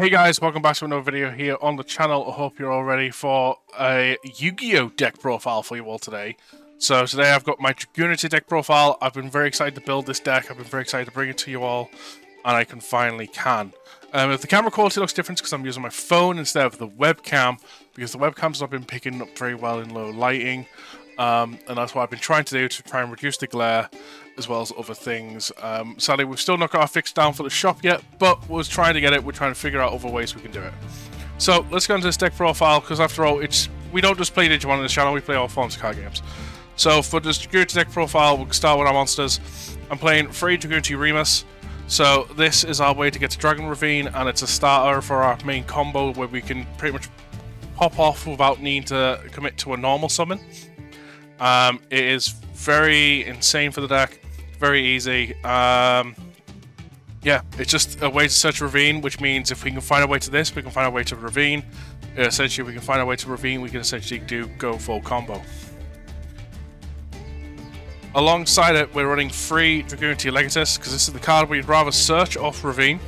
Hey guys, welcome back to another video here on the channel. I hope you're all ready for a Yu-Gi-Oh deck profile for you all today. So today I've got my Dragunity deck profile. I've been very excited to build this deck. I've been very excited to bring it to you all, and I finally can. If the camera quality looks different, because I'm using my phone instead of the webcam, because the webcam's not been picking up very well in low lighting, and that's what I've been trying to do to try and reduce the glare, as well as other things. Sadly, we've still not got our fix down for the shop yet, but we're trying to get it. We're trying to figure out other ways we can do it. So let's go into this deck profile, because after all, we don't just play Digimon on this channel, we play all forms of card games. So for this Dragunity deck profile, we'll start with our monsters. I'm playing 3 Dragunity Lumus. So this is our way to get to Dragon Ravine, and it's a starter for our main combo where we can pretty much pop off without needing to commit to a normal summon. It is very insane for the deck, very easy. Yeah, it's just a way to search Ravine, which means if we can find our way to this, we can find our way to Ravine. Essentially, if we can find our way to Ravine, we can essentially go full combo. Alongside it, we're running 3 Dragunity Legatus, because this is the card we'd rather search off Ravine,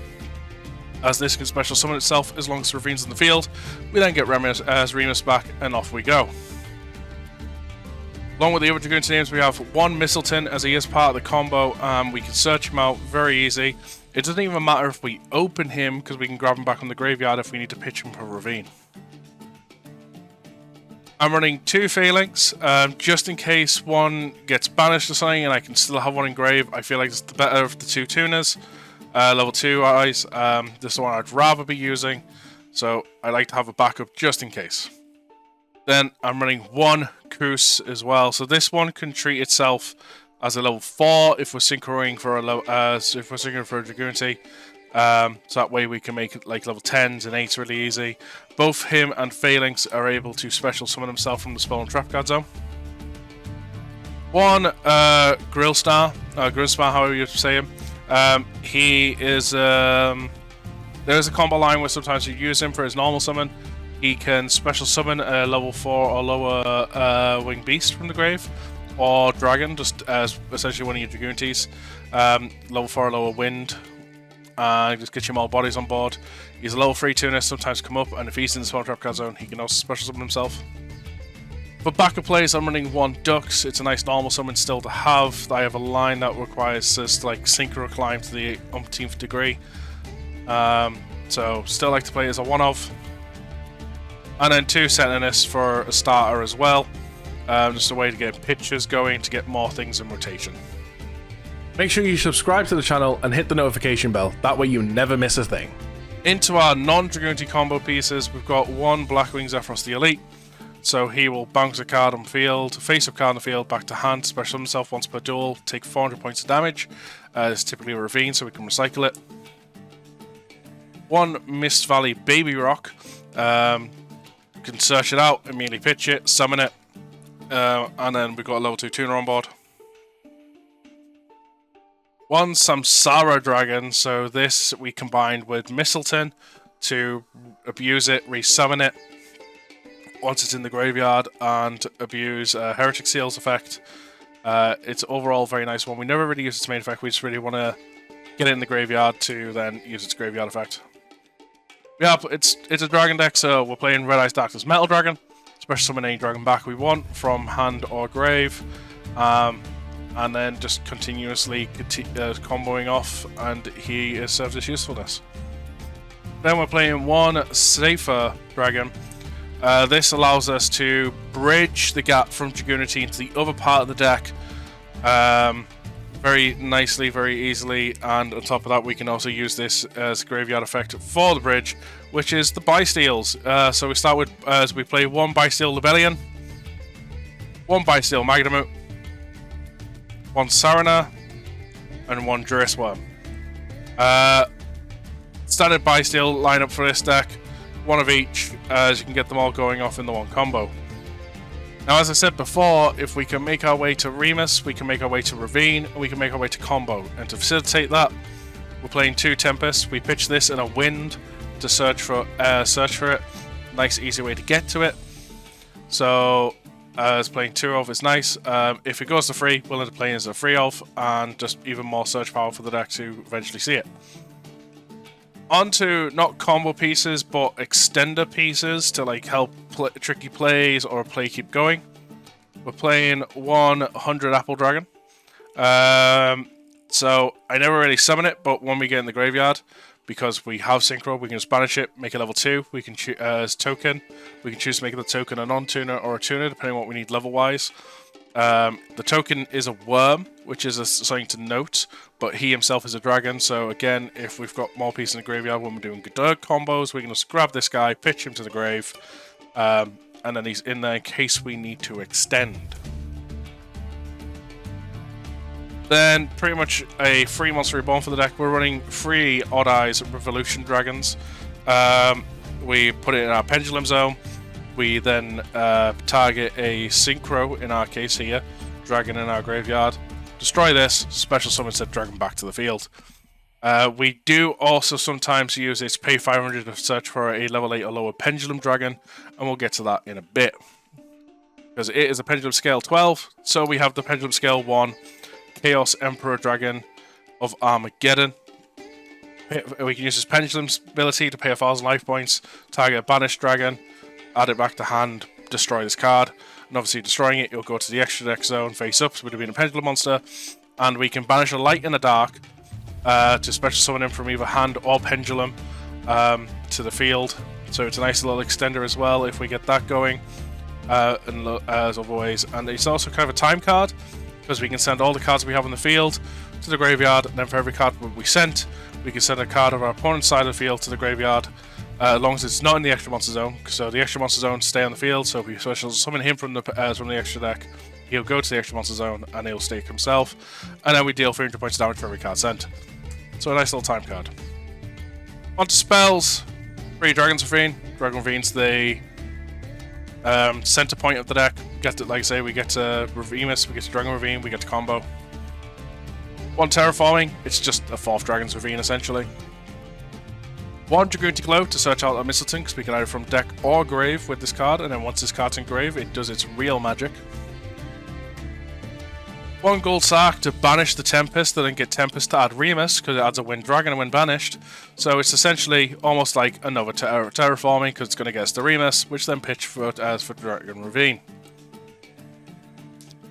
as this can special summon itself as long as Ravine's in the field. We then get Remus back, and off we go. Along with the other Dragunity names, we have 1 Mistleton, as he is part of the combo. We can search him out very easy. It doesn't even matter if we open him, because we can grab him back from the graveyard if we need to pitch him for Ravine. I'm running 2 Phalanx, just in case one gets banished or something and I can still have one in grave. I feel like it's the better of the 2 tuners. Level 2 eyes, this is the one I'd rather be using, so I like to have a backup just in case. Then I'm running 1 Koos as well, so this one can treat itself as a level 4 if we're synchroing for a Dragunity. So that way we can make it like level 10s and 8s really easy. Both him and Phalanx are able to special summon himself from the spell and trap card zone. 1 Grillstar, however you say him. He is there's a combo line where sometimes you use him for his normal summon. He can special summon a level 4 or lower winged beast from the grave, or dragon, just as essentially one of your Dragunities. Level 4 or lower wind. Just get your more bodies on board. He's a level 3 tuner, sometimes come up, and if he's in the spell trap card zone, he can also special summon himself. For backup plays, I'm running 1 Dux. It's a nice normal summon still to have. I have a line that requires us to like synchro climb to the umpteenth degree. So still like to play as a one-of. And then 2 Sentinels for a starter as well. Just a way to get pictures going to get more things in rotation. Make sure you subscribe to the channel and hit the notification bell, that way you never miss a thing. Into our non-Dragunity combo pieces, we've got 1 Blackwing Zephyros the Elite. So he will bounce a card on field, face-up card on the field, back to hand, special himself once per duel, take 400 points of damage. It's typically a Ravine, so we can recycle it. 1 Mist Valley Baby Rock. You can search it out, immediately pitch it, summon it, and then we've got a level 2 tuner on board. 1 Samsara Dragon, so this we combined with Mistleton to abuse it, resummon it once it's in the graveyard, and abuse Heretic Seal's effect. It's overall a very nice one. We never really use its main effect, we just really want to get it in the graveyard to then use its graveyard effect. Yeah, it's a dragon deck, so we're playing Red Eyes Darkness Metal Dragon. Special summon any dragon back we want from hand or grave. And then just continuously comboing off, and he serves his usefulness. Then we're playing 1 Safer Dragon. This allows us to bridge the gap from Dragunity into the other part of the deck very nicely, very easily, and on top of that we can also use this as a graveyard effect for the bridge, which is the Bysteals. So we start with, we play 1 Bysteel Libellion, 1 Bysteel Magnamut, 1 Sarana, and 1 Jurisworm. Standard Bysteel lineup for this deck, 1 of each, as you can get them all going off in the 1 combo. Now, as I said before, if we can make our way to Remus, we can make our way to Ravine, and we can make our way to combo. And to facilitate that, we're playing 2 Tempest. We pitch this in a wind to search for it. Nice, easy way to get to it. So, as playing 2 of is nice. If it goes to 3, we'll end up playing as a 3 of, and just even more search power for the deck to eventually see it. onto not combo pieces, but extender pieces to like help tricky plays or play keep going. We're playing 100 Apple Dragon. So I never really summon it, but when we get in the graveyard, because we have Synchro, we can just banish it, make it level 2. We can choose as token. We can choose to make the token a non-tuner or a tuner, depending on what we need level-wise. The token is a worm, which is something to note, but he himself is a dragon. So again, if we've got more pieces in the graveyard when we're doing Godurg combos, we can just grab this guy, pitch him to the grave, and then he's in there in case we need to extend. Then pretty much a free monster reborn for the deck. We're running 3 Odd Eyes Revolution Dragons. We put it in our Pendulum Zone. We then target a Synchro, in our case here, dragon in our graveyard. Destroy this, special summon, set dragon back to the field. We do also sometimes use its pay 500 to search for a level 8 or lower Pendulum Dragon, and we'll get to that in a bit. Because it is a Pendulum Scale 12, so we have the Pendulum Scale 1 Chaos Emperor Dragon of Armageddon. We can use his Pendulum's ability to pay 1,000 life points, target a banished dragon, add it back to hand, destroy this card, and obviously destroying it, you'll go to the extra deck zone face up, so we'd have been a Pendulum monster, and we can banish a light and a dark to special summon him from either hand or Pendulum to the field. So it's a nice little extender as well if we get that going, as always. And it's also kind of a time card, because we can send all the cards we have on the field to the graveyard, and then for every card we sent, we can send a card of our opponent's side of the field to the graveyard, as long as it's not in the extra monster zone. So the extra monster zone stay on the field, so if we special summon him from the extra deck, he'll go to the extra monster zone and he'll stake himself, and then we deal 300 points of damage for every card sent. So a nice little time card. On to spells. 3 Dragon's Ravine. Dragon Ravine's the center point of the deck. Get to, like I say, we get to Remus, we get to Dragon Ravine, we get to combo. 1 Terraforming, it's just a 4th Dragon's Ravine essentially. 1 Dragunity Glow to search out a Mistleton, because we can either from deck or grave with this card, and then once this card's in grave, it does its real magic. 1 Gold Sark to banish the Tempest, and then get Tempest to add Remus, because it adds a Wind Dragon and when banished. So it's essentially almost like another Terraforming, because it's going to get us the Remus, which then pitch for Dragon Ravine.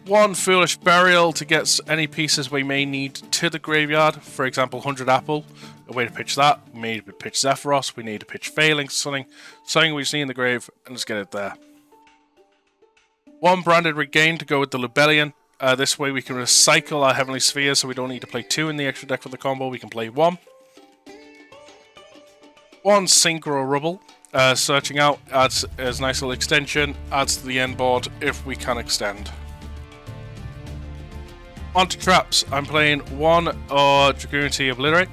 1 Foolish Burial to get any pieces we may need to the graveyard. For example, 100 Apple, a way to pitch that. We need to pitch Zephyros, we need to pitch Failing, something we see in the grave, and just get it there. 1 Branded Regain to go with the Lubellion. This way we can recycle our Heavenly Spheres, so we don't need to play 2 in the extra deck for the combo, we can play 1. 1 Synchro Rubble, searching out, adds as a nice little extension, adds to the end board if we can extend. Onto traps. I'm playing 1 Dragunity Obliterate.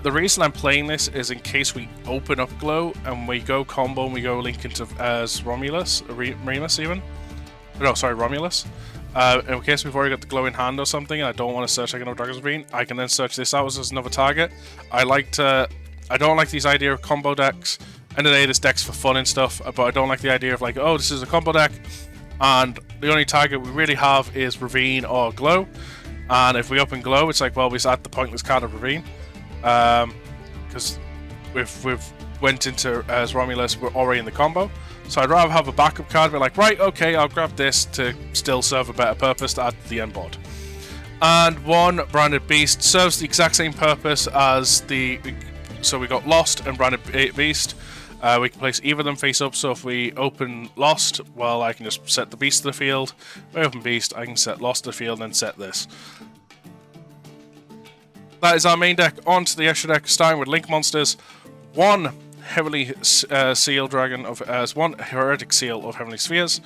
The reason I'm playing this is in case we open up Glow and we go combo and we go link into as Romulus, Remus even. No, sorry, Romulus. In case we've already got the Glow in hand or something and I don't want to search like another Dragon's Ravine, I can then search this out as another target. I don't like these idea of combo decks. End of the day, this deck's for fun and stuff, but I don't like the idea of like, oh, this is a combo deck, and the only target we really have is Ravine or Glow. And if we open Glow, it's like, well, we're at the pointless card of Ravine. Because we've went into as Romulus, we're already in the combo. So I'd rather have a backup card, be like, right, okay, I'll grab this to still serve a better purpose to add to the end board. And 1 Branded Beast serves the exact same purpose as the... So we got Lost and Branded Beast. We can place either of them face up, so if we open Lost, well, I can just set the Beast to the field. If I open Beast, I can set Lost to the field and then set this. That is our main deck. On to the extra deck, starting with Link Monsters. 1 Heavily Seal Dragon of as 1 Heretic Seal of Heavenly Spheres.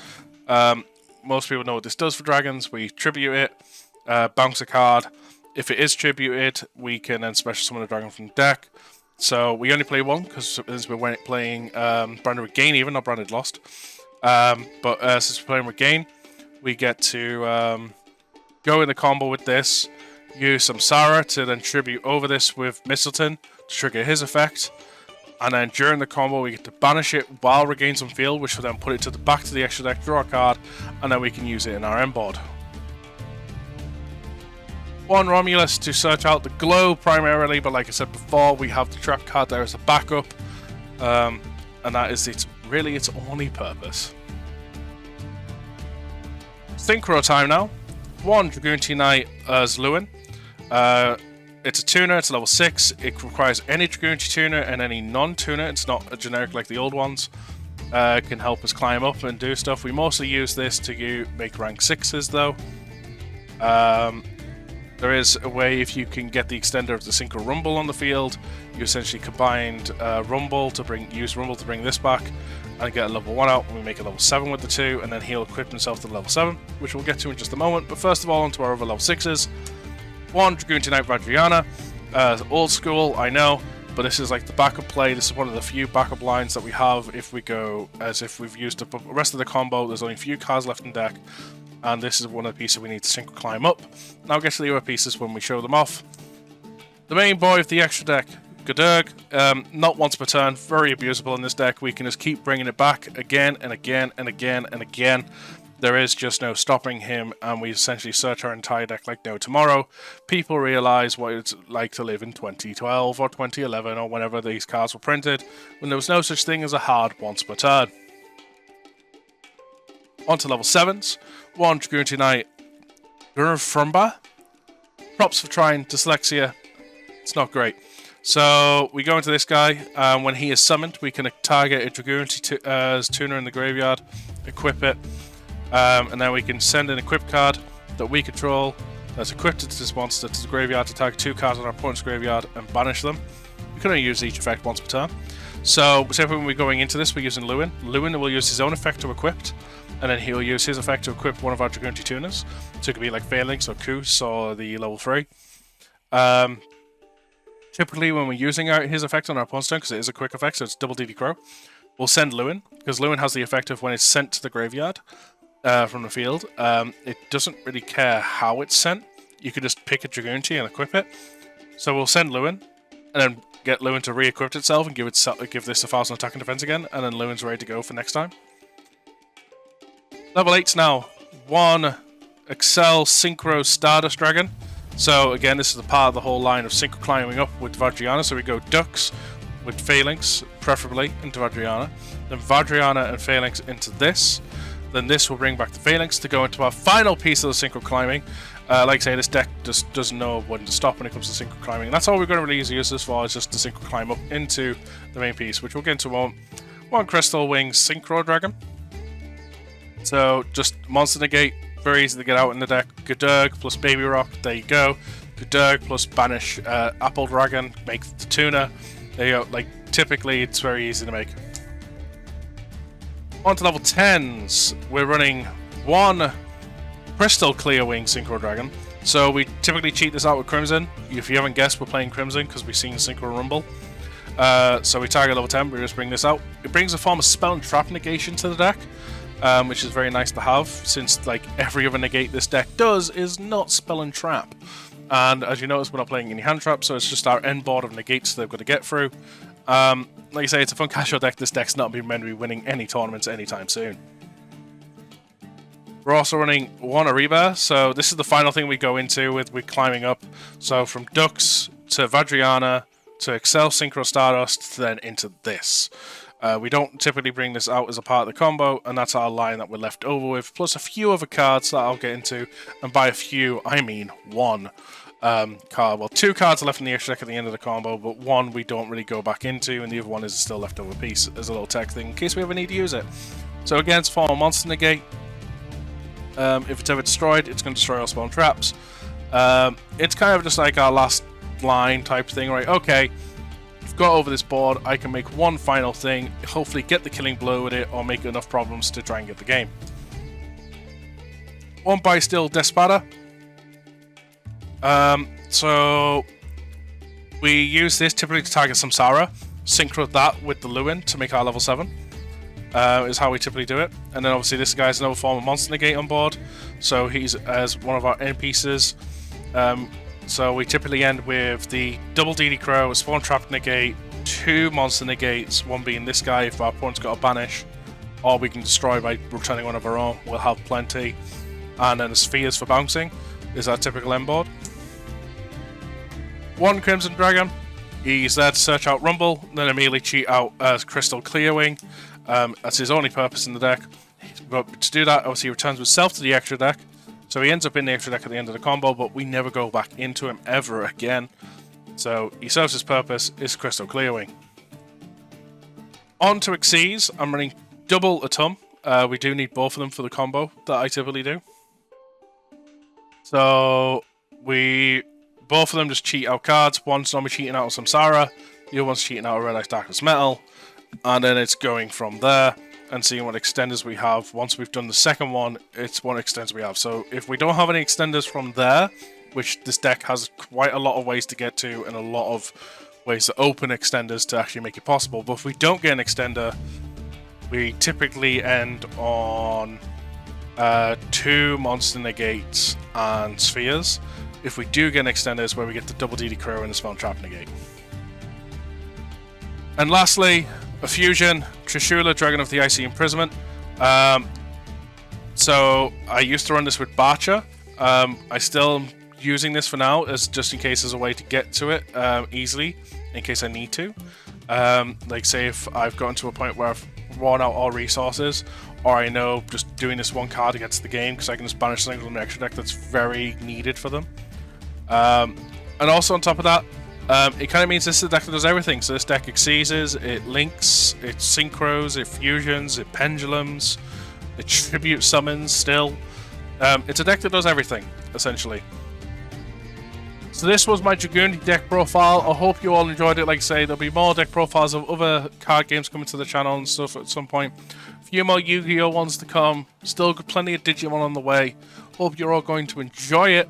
Most people know what this does for dragons. We tribute it, bounce a card. If it is tributed, we can then special summon a dragon from the deck. So we only play 1 because we're playing Branded Regain, even not Branded Lost. But since we're playing Regain, we get to go in the combo with this, use some Sarah to then tribute over this with Mistleton to trigger his effect. And then during the combo, we get to banish it while regain some field, which will then put it to the back to the extra deck, draw a card, and then we can use it in our end board. 1 Romulus to search out the glow primarily, but like I said before, we have the trap card there as a backup, and that is really its only purpose. Synchro time now. 1 Dragunity Knight as Lewin. It's a tuner, it's level 6. It requires any Dragunity tuner and any non-tuner. It's not a generic like the old ones. Can help us climb up and do stuff. We mostly use this to make rank 6s though. There is a way if you can get the extender of the Synchro Rumble on the field. You essentially combined use Rumble to bring this back and get a level 1 out, and we make a level 7 with the 2, and then he'll equip himself to level 7, which we'll get to in just a moment. But first of all, onto our other level 6s. 1 Dragunity Knight Vadriana. Old school, I know, but this is like the backup play. This is one of the few backup lines that we have if we go as if we've used the rest of the combo. There's only a few cards left in deck, and this is one of the pieces we need to synchro climb up. Now I'll get to the other pieces when we show them off. The main boy of the extra deck, Yugioh, not once per turn, very abusable in this deck. We can just keep bringing it back again and again and again and again. There is just no stopping him, and we essentially search our entire deck like no tomorrow. People realize what it's like to live in 2012 or 2011 or whenever these cards were printed, when there was no such thing as a hard once per turn. On to level 7s. 1 Dragunity Knight Gurfrumba. Props for trying dyslexia. It's not great. So we go into this guy, and when he is summoned, we can target a Dragunity as tuner in the graveyard, equip it, and then we can send an equip card that we control that's equipped to this monster to the graveyard to target 2 cards on our opponent's graveyard and banish them. We can only use each effect once per turn. So when we're going into this, we're using Lewin. Lewin will use his own effect to equip, and then he'll use his effect to equip one of our Dragunity tuners. So it could be like Phalanx or Koos or the level 3. Typically, when we're using his effect on our opponent's turn, because it is a quick effect, so it's double DD Crow, we'll send Lewin, because Lewin has the effect of when it's sent to the graveyard from the field. It doesn't really care how it's sent. You could just pick a Dragunity and equip it. So we'll send Lewin, and then get Lewin to re-equip itself and give this 1,000 attack and defense again, and then Lewin's ready to go for next time. Level 8's now 1 Excel Synchro Stardust Dragon. So again, this is a part of the whole line of synchro climbing up with Vadriana. So we go Ducks with Phalanx, preferably, into Vadriana. Then Vadriana and Phalanx into this. Then this will bring back the Phalanx to go into our final piece of the synchro climbing. Like I say, this deck just doesn't know when to stop when it comes to synchro climbing. And that's all we're going to really use this for, is just to synchro climb up into the main piece, which we'll get into in a moment. 1 Crystal Wings Synchro Dragon. So just monster negate. Very easy to get out in the deck. Yugioh plus Baby Rock, there you go. Yugioh plus Banish Apple Dragon, make the tuner. There you go. Like, typically, it's very easy to make. On to level 10s. We're running 1 Crystal Clear Wing Synchro Dragon. So we typically cheat this out with Crimson. If you haven't guessed, we're playing Crimson because we've seen Synchro Rumble. So we target level 10, we just bring this out. It brings a form of spell and trap negation to the deck. Which is very nice to have, since like every other negate this deck does is not spell and trap. And as you notice, we're not playing any hand traps, so it's just our end board of negates they've got to get through. Like I say, it's a fun casual deck. This deck's not meant to be winning any tournaments anytime soon. We're also running 1 Ariba, so this is the final thing we go into with climbing up. So from Ducks to Vadriana to Excel Synchro Stardust, then into this. We don't typically bring this out as a part of the combo, and that's our line that we're left over with, plus a few other cards that I'll get into, and by a few, I mean 1 card. Well, 2 cards are left in the extra deck at the end of the combo, but 1 we don't really go back into, and the other one is still left over piece as a little tech thing, in case we ever need to use it. So again, it's form of monster negate. If it's ever destroyed, it's going to destroy all spawn traps. It's kind of just like our last line type thing, right? Okay. Got over this board, I can make 1 final thing, hopefully get the killing blow with it, or make enough problems to try and get the game. 1 by Still Despada. So we use this typically to target Samsara, synchro that with the Lewin to make our level 7. Is how we typically do it. And then obviously this guy's another form of monster negate on board, so he's as one of our end pieces. So we typically end with the double DD Crow, a spawn trap negate, 2 monster negates, 1 being this guy if our opponent's got a banish, or we can destroy by returning one of our own. We'll have plenty. And then the spheres for bouncing is our typical end board. one Crimson Dragon. He's there to search out Rumble, then immediately cheat out Crystal Clearwing. That's his only purpose in the deck. But to do that, obviously he returns himself to the extra deck. So he ends up in the extra deck at the end of the combo, but we never go back into him ever again. So he serves his purpose, is Crystal Clearwing. On to Xyz, I'm running double Atum. We do need both of them for the combo that I typically do. So both of them just cheat out cards. One's normally cheating out of Samsara, the other one's cheating out of Red Ice Darkness Metal, and then it's going from there and seeing what extenders we have. Once we've done the second one, it's what extenders we have. So if we don't have any extenders from there, which this deck has quite a lot of ways to get to and a lot of ways to open extenders to actually make it possible, but if we don't get an extender, we typically end on 2 monster negates and spheres. If we do get an extender, it's where we get the double DD Crow and the spell trap negate. And lastly, a fusion, Trishula, Dragon of the Icy Imprisonment. So I used to run this with Bacha. I still am using this for now, as just in case there's a way to get to it easily, in case I need to. Like say if I've gotten to a point where I've worn out all resources, or I know just doing this one card against the game, because I can just banish something from the extra deck that's very needed for them. And also on top of that, it kind of means this is a deck that does everything. So this deck exceeds, it links, it synchros, it fusions, it pendulums, it tribute summons still. It's a deck that does everything, essentially. So this was my Dragunity deck profile. I hope you all enjoyed it. Like I say, there'll be more deck profiles of other card games coming to the channel and stuff at some point. A few more Yu-Gi-Oh ones to come. Still plenty of Digimon on the way. Hope you're all going to enjoy it.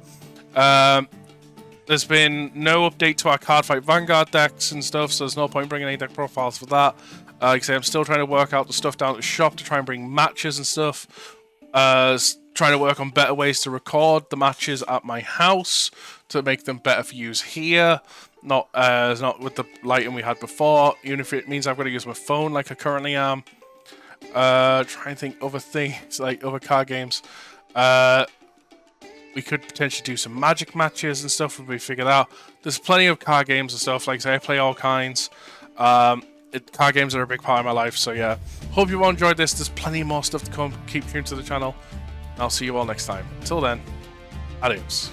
There's been no update to our Cardfight Vanguard decks and stuff, so there's no point bringing any deck profiles for that. Like I say, I'm still trying to work out the stuff down at the shop to try and bring matches and stuff. Trying to work on better ways to record the matches at my house to make them better for use here. Not with the lighting we had before, even if it means I've got to use my phone like I currently am. Try and think other things, like other card games. We could potentially do some Magic matches and stuff when we figure out. There's plenty of card games and stuff. Like I say, I play all kinds. Card games are a big part of my life, so yeah. Hope you all enjoyed this. There's plenty more stuff to come. Keep tuned to the channel. I'll see you all next time. Until then, adios.